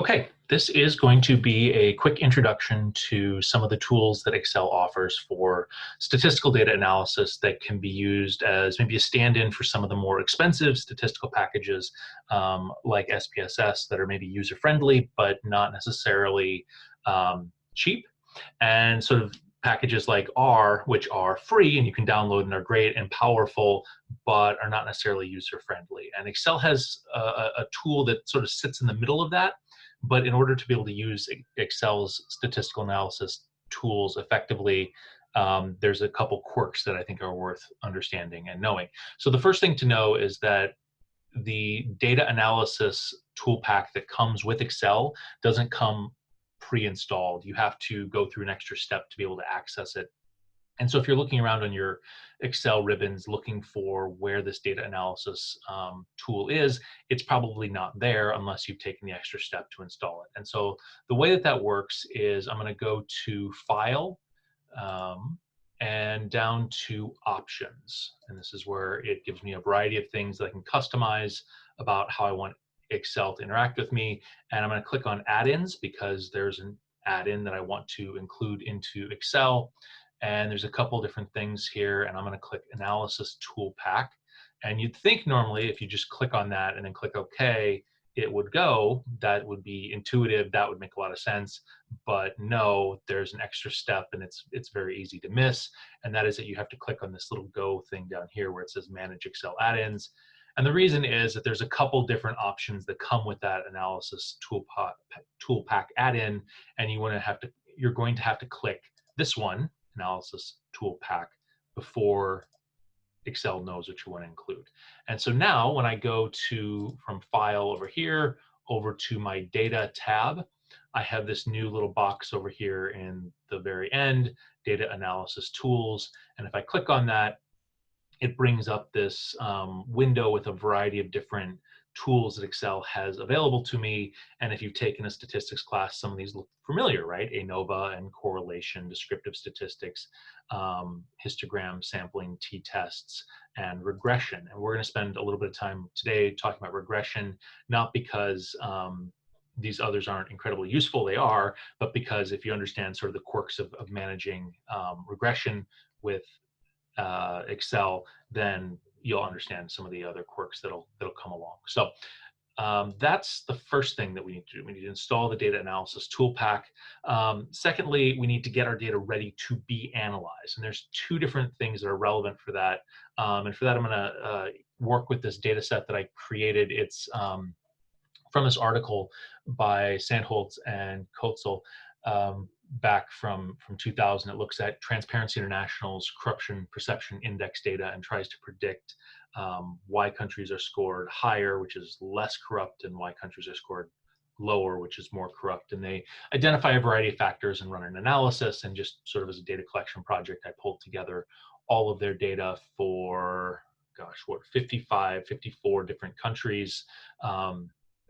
Okay, this is going to be a quick introduction to some of the tools that Excel offers for statistical data analysis that can be used as maybe a stand-in for some of the more expensive statistical packages like SPSS that are maybe user-friendly but not necessarily cheap, and sort of packages like R, which are free and you can download and are great and powerful, but are not necessarily user-friendly. And Excel has a tool that sort of sits in the middle of that. But in order to be able to use Excel's statistical analysis tools effectively, there's a couple quirks that I think are worth understanding and knowing. So the first thing to know is that the data analysis tool pack that comes with Excel doesn't come pre-installed. You have to go through an extra step to be able to access it. And so if you're looking around on your Excel ribbons looking for where this data analysis tool is, it's probably not there unless you've taken the extra step to install it. And so the way that that works is I'm going to go to File and down to Options. And this is where it gives me a variety of things that I can customize about how I want Excel to interact with me. And I'm going to click on add-ins because there's an add-in that I want to include into Excel. And there's a couple different things here, and I'm going to click Analysis Tool Pack. And you'd think normally if you just click on that and then click OK, it would go. That would be intuitive. That would make a lot of sense. But no, there's an extra step, and it's very easy to miss. And that is that you have to click on this little Go thing down here where it says Manage Excel Add-ins. And the reason is that there's a couple different options that come with that Analysis Tool Pack add-in, and you're going to have to click this one, Analysis Tool Pack, before Excel knows what you want to include. And so now when I go from File over here over to my Data tab, I have this new little box over here in the very end, Data Analysis Tools. And if I click on that, it brings up this window with a variety of different tools that Excel has available to me. And if you've taken a statistics class, some of these look familiar, right? ANOVA and correlation, descriptive statistics, histogram sampling, t-tests, and regression. And we're going to spend a little bit of time today talking about regression, not because these others aren't incredibly useful, they are, but because if you understand sort of the quirks of managing regression with Excel, then you'll understand some of the other quirks that'll come along. So that's the first thing that we need to do. We need to install the data analysis tool pack. Secondly, we need to get our data ready to be analyzed. And there's two different things that are relevant for that. And for that, I'm going to work with this data set that I created. It's from this article by Sandholz and Kotzel. Back from 2000, it looks at Transparency International's corruption perception index data and tries to predict why countries are scored higher, which is less corrupt, and why countries are scored lower, which is more corrupt. And they identify a variety of factors and run an analysis. And just sort of as a data collection project, I pulled together all of their data for, 54 different countries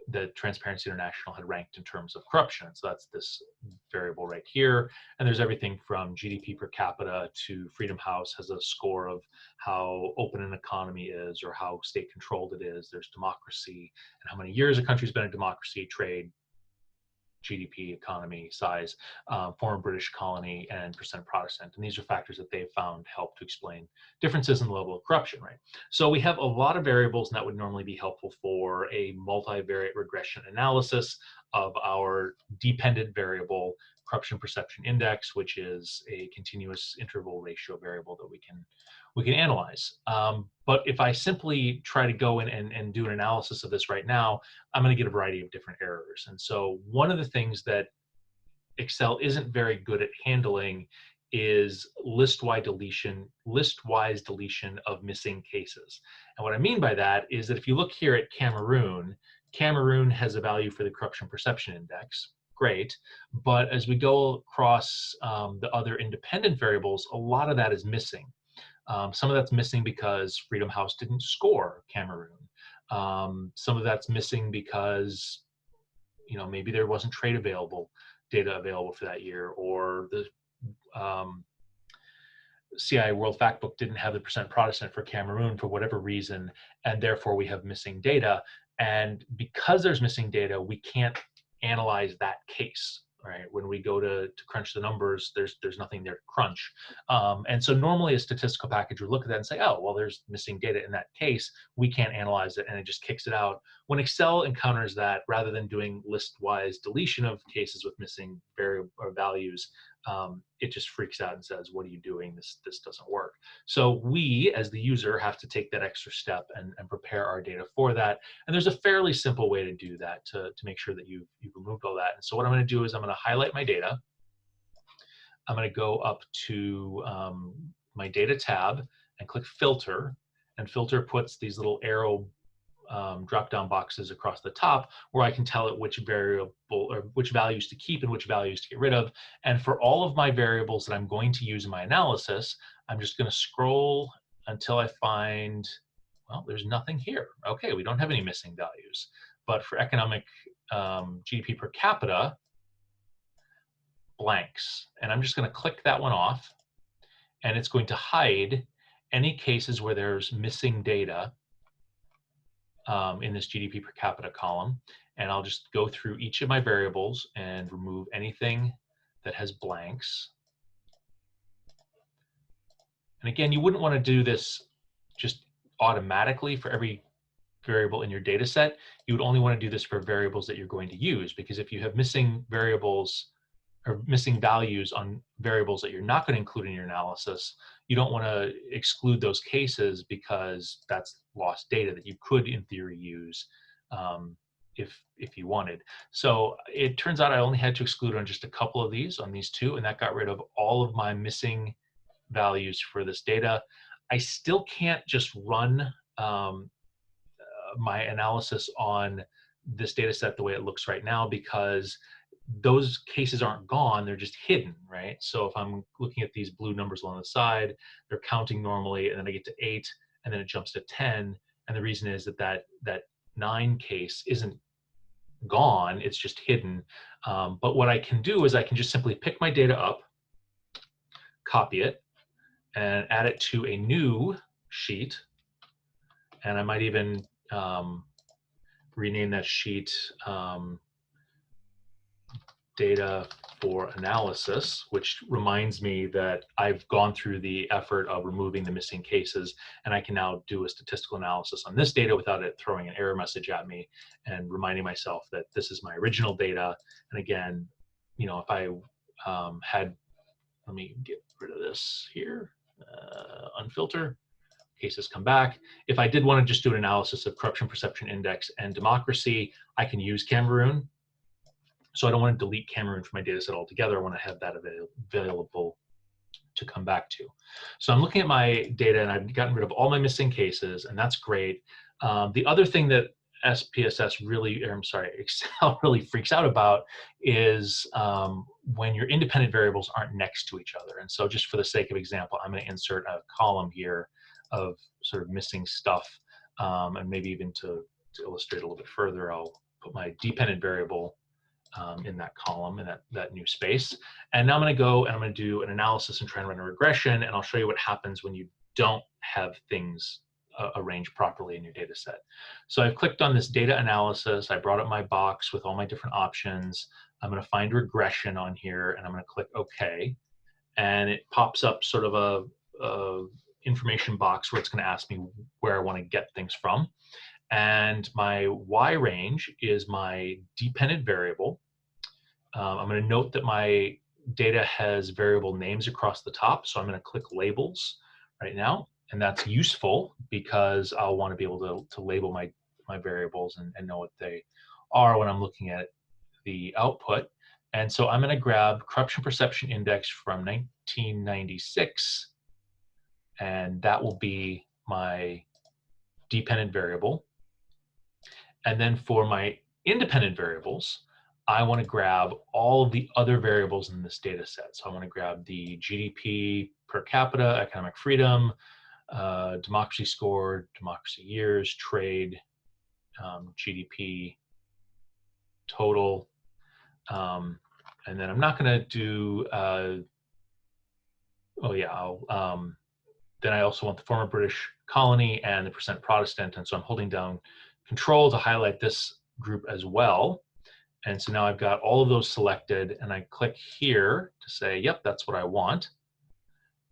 that Transparency International had ranked in terms of corruption. So that's this variable right here. And there's everything from GDP per capita to Freedom House has a score of how open an economy is or how state controlled it is. There's democracy and how many years a country's been a democracy, trade, GDP, economy, size, former British colony, and percent Protestant. And these are factors that they've found help to explain differences in the level of corruption, right? So we have a lot of variables, and that would normally be helpful for a multivariate regression analysis of our dependent variable corruption perception index, which is a continuous interval ratio variable that we can analyze. But if I simply try to go in and do an analysis of this right now, I'm going to get a variety of different errors. And so one of the things that Excel isn't very good at handling is list-wise deletion of missing cases. And what I mean by that is that if you look here at Cameroon, Cameroon has a value for the corruption perception index. Great. But as we go across the other independent variables, a lot of that is missing. Some of that's missing because Freedom House didn't score Cameroon. Some of that's missing because, maybe there wasn't data available for that year, or the CIA World Factbook didn't have the percent Protestant for Cameroon for whatever reason, and therefore we have missing data. And because there's missing data, we can't analyze that case, right? When we go to crunch the numbers, there's nothing there to crunch. And so normally a statistical package would look at that and say, oh, well, there's missing data in that case. We can't analyze it, and it just kicks it out. When Excel encounters that, rather than doing list-wise deletion of cases with missing variable or values, it just freaks out and says, what are you doing? This doesn't work. So we, as the user, have to take that extra step and prepare our data for that. And there's a fairly simple way to do that to make sure that you've removed all that. And so what I'm going to do is I'm going to highlight my data. I'm going to go up to my data tab and click filter. And filter puts these little arrow drop-down boxes across the top where I can tell it which variable or which values to keep and which values to get rid of. And for all of my variables that I'm going to use in my analysis, I'm just going to scroll until I find, well, there's nothing here. Okay, we don't have any missing values. But for economic GDP per capita, blanks. And I'm just going to click that one off, and it's going to hide any cases where there's missing data in this GDP per capita column. And I'll just go through each of my variables and remove anything that has blanks. And again, you wouldn't want to do this just automatically for every variable in your data set. You would only want to do this for variables that you're going to use, because if you have missing variables or missing values on variables that you're not going to include in your analysis, you don't want to exclude those cases, because that's lost data that you could, in theory, use if you wanted. So it turns out I only had to exclude on just a couple of these, on these two, and that got rid of all of my missing values for this data. I still can't just run my analysis on this data set the way it looks right now, because those cases aren't gone, they're just hidden, right? So if I'm looking at these blue numbers along the side, they're counting normally, and then I get to 8, and then it jumps to 10. And the reason is that 9 case isn't gone, it's just hidden. But what I can do is I can just simply pick my data up, copy it, and add it to a new sheet. And I might even rename that sheet data for analysis, which reminds me that I've gone through the effort of removing the missing cases, and I can now do a statistical analysis on this data without it throwing an error message at me, and reminding myself that this is my original data. And again, you know, if I had, let me get rid of this here, unfilter, cases come back. If I did want to just do an analysis of corruption perception index and democracy, I can use Cameroon. So I don't want to delete Cameroon from my data set altogether. I want to have that available to come back to. So I'm looking at my data, and I've gotten rid of all my missing cases, and that's great. The other thing that Excel really freaks out about is when your independent variables aren't next to each other. And so just for the sake of example, I'm going to insert a column here of sort of missing stuff, and maybe even to illustrate a little bit further, I'll put my dependent variable in that column, in that new space. And now I'm going to go and I'm going to do an analysis and try and run a regression, and I'll show you what happens when you don't have things arranged properly in your data set. So I've clicked on this data analysis. I brought up my box with all my different options. I'm going to find regression on here, and I'm going to click OK. And it pops up sort of a information box where it's going to ask me where I want to get things from. And my Y range is my dependent variable. I'm going to note that my data has variable names across the top, so I'm going to click labels right now. And that's useful because I'll want to be able to label my variables and know what they are when I'm looking at the output. And so I'm going to grab corruption perception index from 1996, and that will be my dependent variable. And then for my independent variables, I want to grab all of the other variables in this data set. So I want to grab the GDP per capita, economic freedom, democracy score, democracy years, trade, GDP total. And then I'm not going to do, then I also want the former British colony and the percent Protestant. And so I'm holding down Control to highlight this group as well. And so now I've got all of those selected, and I click here to say, yep, that's what I want.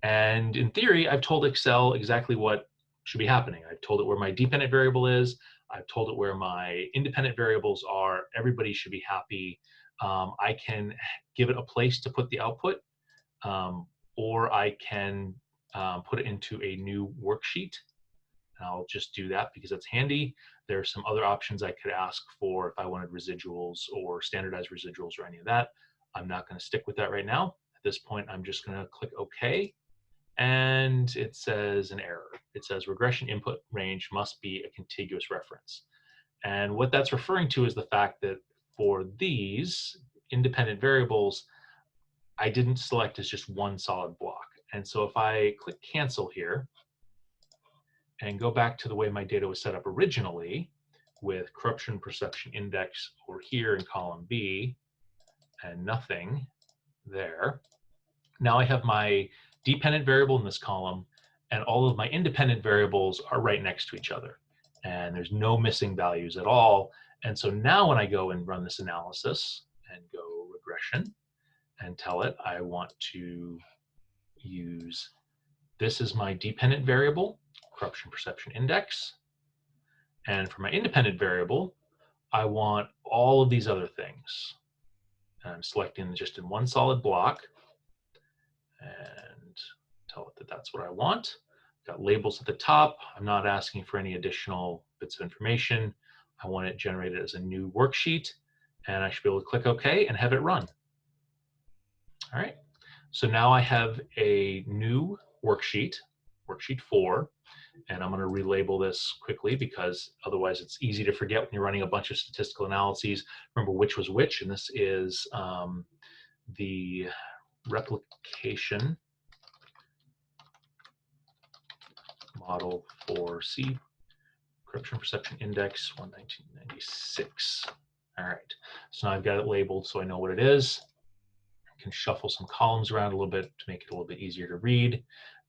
And in theory, I've told Excel exactly what should be happening. I've told it where my dependent variable is. I've told it where my independent variables are. Everybody should be happy. I can give it a place to put the output, or I can put it into a new worksheet. And I'll just do that because it's handy. There are some other options I could ask for if I wanted residuals or standardized residuals or any of that. I'm not going to stick with that right now. At this point, I'm just going to click OK. And it says an error. It says regression input range must be a contiguous reference. And what that's referring to is the fact that for these independent variables, I didn't select as just one solid block. And so if I click cancel here and go back to the way my data was set up originally with corruption perception index over here in column B and nothing there, now I have my dependent variable in this column, and all of my independent variables are right next to each other. And there's no missing values at all. And so now when I go and run this analysis and go regression and tell it I want to use this as my dependent variable, corruption perception index. And for my independent variable, I want all of these other things. And I'm selecting just in one solid block and tell it that that's what I want. Got labels at the top. I'm not asking for any additional bits of information. I want it generated as a new worksheet, and I should be able to click OK and have it run. All right, so now I have a new worksheet, worksheet 4, and I'm going to relabel this quickly because otherwise it's easy to forget when you're running a bunch of statistical analyses. Remember which was which, and this is the replication model for C, corruption perception index 1996. All right, so now I've got it labeled so I know what it is. I can shuffle some columns around a little bit to make it a little bit easier to read.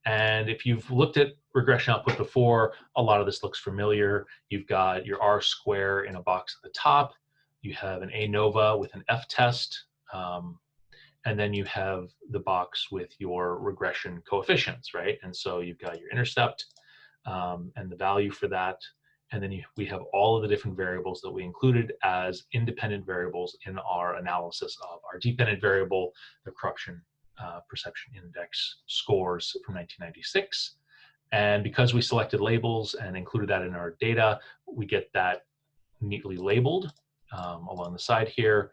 And if you've looked at regression output before, a lot of this looks familiar. You've got your R square in a box at the top. You have an ANOVA with an F test. And then you have the box with your regression coefficients, right? And so you've got your intercept and the value for that. And then we have all of the different variables that we included as independent variables in our analysis of our dependent variable, the corruption perception index scores from 1996. And because we selected labels and included that in our data, we get that neatly labeled along the side here.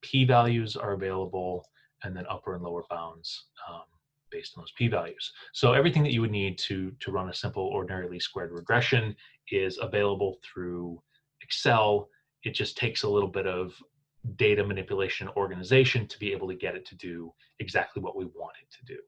P-values are available, and then upper and lower bounds based on those p-values. So everything that you would need to run a simple ordinary least squared regression is available through Excel. It just takes a little bit of data manipulation organization to be able to get it to do exactly what we want it to do.